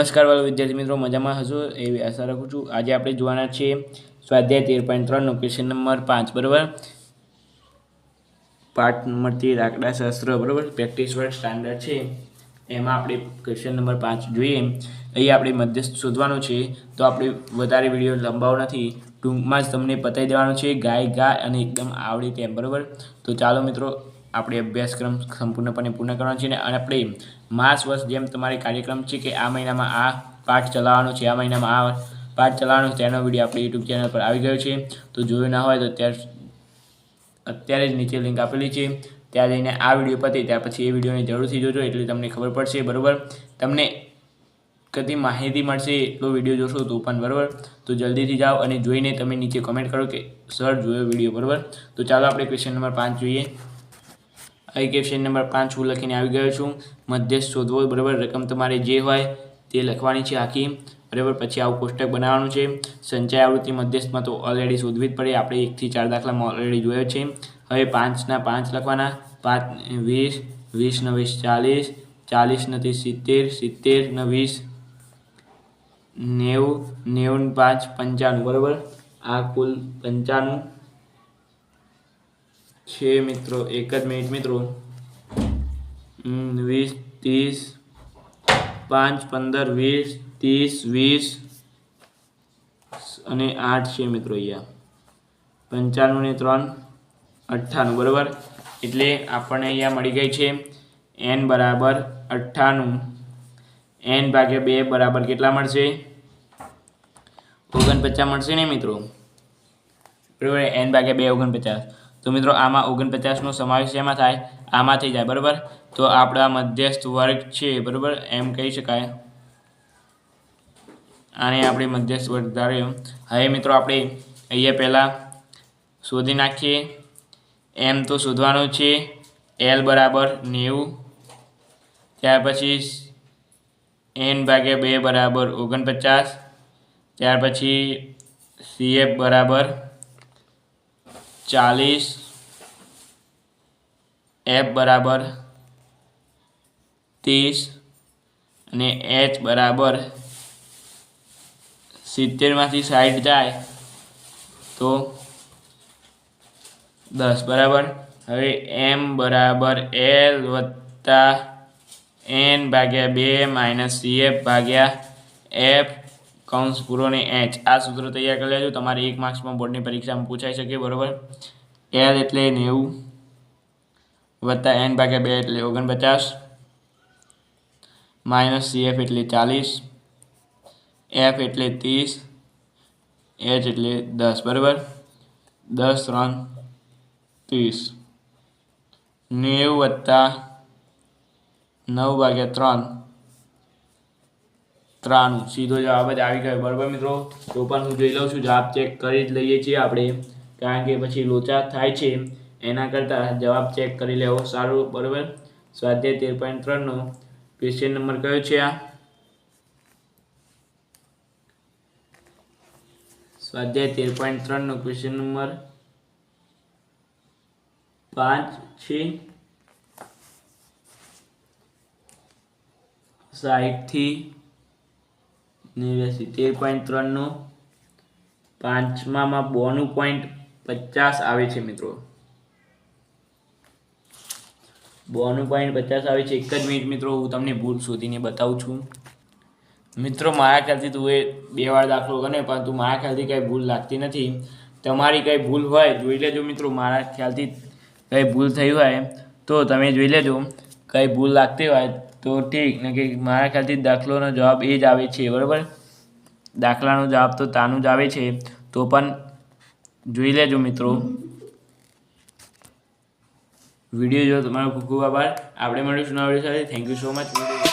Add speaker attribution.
Speaker 1: નમસ્કાર વાલા વિદ્યાર્થી મિત્રો, મજામાં હશો એવી આશા રાખું છું। આજે આપણે જોવાના છીએ સ્વાધ્યાય 13.3 નો ક્વેશ્ચન નંબર 5 બરાબર। પાઠ નંબર 13 આંકડાશાસ્ત્ર બરાબર, પ્રેક્ટિસ વર્ક સ્ટાન્ડર્ડ છે, એમાં આપણે ક્વેશ્ચન નંબર 5 જોઈએ। અહીં આપણે મધ્યસ્થ શોધવાનું છે, તો આપણે વધારે વિડીયો લંબાવો નથી, ટૂંકમાં જ તમને બતાવી દેવાનું છે, ગાય અને એકદમ આવડે તેમ બરાબર। તો ચાલો મિત્રો, આપણે અભ્યાસક્રમ સંપૂર્ણપણે પૂર્ણ કરવાનો છે અને આપણે માસ વર્ષ જેમ તમારે કાર્યક્રમ છે કે આ મહિનામાં આ પાઠ ચલાવવાનો છે, આ મહિનામાં આ પાઠ ચલાવવાનો છે, તેનો વિડીયો આપણી યુટ્યુબ ચેનલ પર આવી ગયો છે। તો જોયું ના હોય તો અત્યારે જ નીચે લિંક આપેલી છે, ત્યાં જઈને આ વિડીયો પતે ત્યાર પછી એ વિડીયોને જરૂરથી જોજો, એટલે તમને ખબર પડશે બરાબર। તમને કદી માહિતી મળશે એટલો વિડીયો જોશો તો પણ બરાબર। તો જલ્દીથી જાઓ અને જોઈને તમે નીચે કમેન્ટ કરો કે સર જોયો વિડીયો બરાબર। તો ચાલો આપણે ક્વેશ્ચન નંબર 5 જોઈએ। અહીં ક્વેશ્ચન નંબર 5 હું લખીને આવી ગયો છું। મધ્યસ્થ શોધવો બરાબર, રકમ તમારે જે હોય તે લખવાની છે આખી બરાબર। પછી આવું કોષ્ટક બનાવવાનું છે। સંચય આવૃત્તિ મધ્યસ્થમાં તો ઓલરેડી શોધવી જ પડે, આપણે 1 થી 4 દાખલામાં ઓલરેડી જોયો છે। હવે 5ના 5 લખવાના, 5 20, 20 ને 20 40, 40 ને 70, 70 ને 20 90, 90 ને 5 95 બરાબર। આ કુલ 95 છે મિત્રો। એક જ મિનિટ મિત્રો, 20 30 5 15 20 30 20 અને 8 છે મિત્રો। અહીંયા 95 ને 3 98 બરાબર। એટલે આપણને અહીંયા મળી ગઈ છે n બરાબર 98, n ભાગ્યા 2 બરાબર કેટલા મળશે? 49 મળશે ને મિત્રો બરાબર। n ભાગ્યા 2 49। તો મિત્રો આમાં 49નો સમાવેશ શેમાં થાય? આમાં થઈ જાય બરાબર। તો આપણા મધ્યસ્થ વર્ગ છે બરાબર, એમ કહી શકાય, આને આપણે મધ્યસ્થ વર્ગ ધાર્યો। હવે મિત્રો આપણે અહીંયા પહેલાં શોધી નાખીએ। m તો શોધવાનું છે l બરાબર 90, ત્યાર પછી n ભાગ્યા 2 બરાબર 49, ત્યાર પછી cf બરાબર 40, f બરાબર 30 અને h બરાબર 70માંથી 60 જાય તો 10 બરાબર। હવે m બરાબર l વત્તા n ભાગ્યા 2 માઇનસ cf ભાગ્યા f કૌંસ પૂરો ને h, આ સૂત્ર તૈયાર કરી લેજો, તમારે 1 માર્ક્સમાં બોર્ડની પરીક્ષામાં પૂછાઈ શકે બરાબર। l એટલે 90 વત્તા n ભાગ્યા 2 એટલે 49 માઇનસ cf એટલે 40, f એટલે 30, h એટલે 10 બરાબર। 10 3 30, 90 વત્તા 9 ભાગ્યા 3 93, સીધો જવાબ જ આવી ગયો બરાબર મિત્રો। તો પણ હું જોઈ લઉં છું, જવાબ ચેક કરી જ લઈએ છીએ આપણે, કારણ કે પછી લોચા થાય છે, એના કરતાં જવાબ ચેક કરી લેવો સારું બરાબર। સ્વાધ્યાય 13.3 નો ક્વેશ્ચન નંબર કયો છે? આ સ્વાધ્યાય 13.3 નો ક્વેશ્ચન નંબર 5 છે। 60 થી 89, 13.3 નો 5માં બોનું પોઈન્ટ 50 આવે છે મિત્રો, બોનું પોઈન્ટ 50 આવે છે। એક જ મિનિટ મિત્રો, હું તમને ભૂલ શોધીને બતાવું છું મિત્રો। મારા ખ્યાલથી તું એ 2 વાર દાખલો ગણે, પરંતુ મારા ખ્યાલથી કંઈ ભૂલ લાગતી નથી। તમારી કંઈ ભૂલ હોય જોઈ લેજો મિત્રો, મારા ખ્યાલથી કંઈ ભૂલ થઈ હોય તો તમે જોઈ લેજો, કંઈ ભૂલ લાગતી હોય તો ઠીક, ને કે મારા ખ્યાલથી દાખલાનો જવાબ એ જ આવે છે બરાબર। દાખલાનો જવાબ તો તાનું જ આવે છે, તો પણ જોઈ લેજો મિત્રો। વિડીયો જો તમારો ખૂબ ખૂબ આભાર। આપણે મળીશું નવા વિડીયો સાથે। Thank you so much.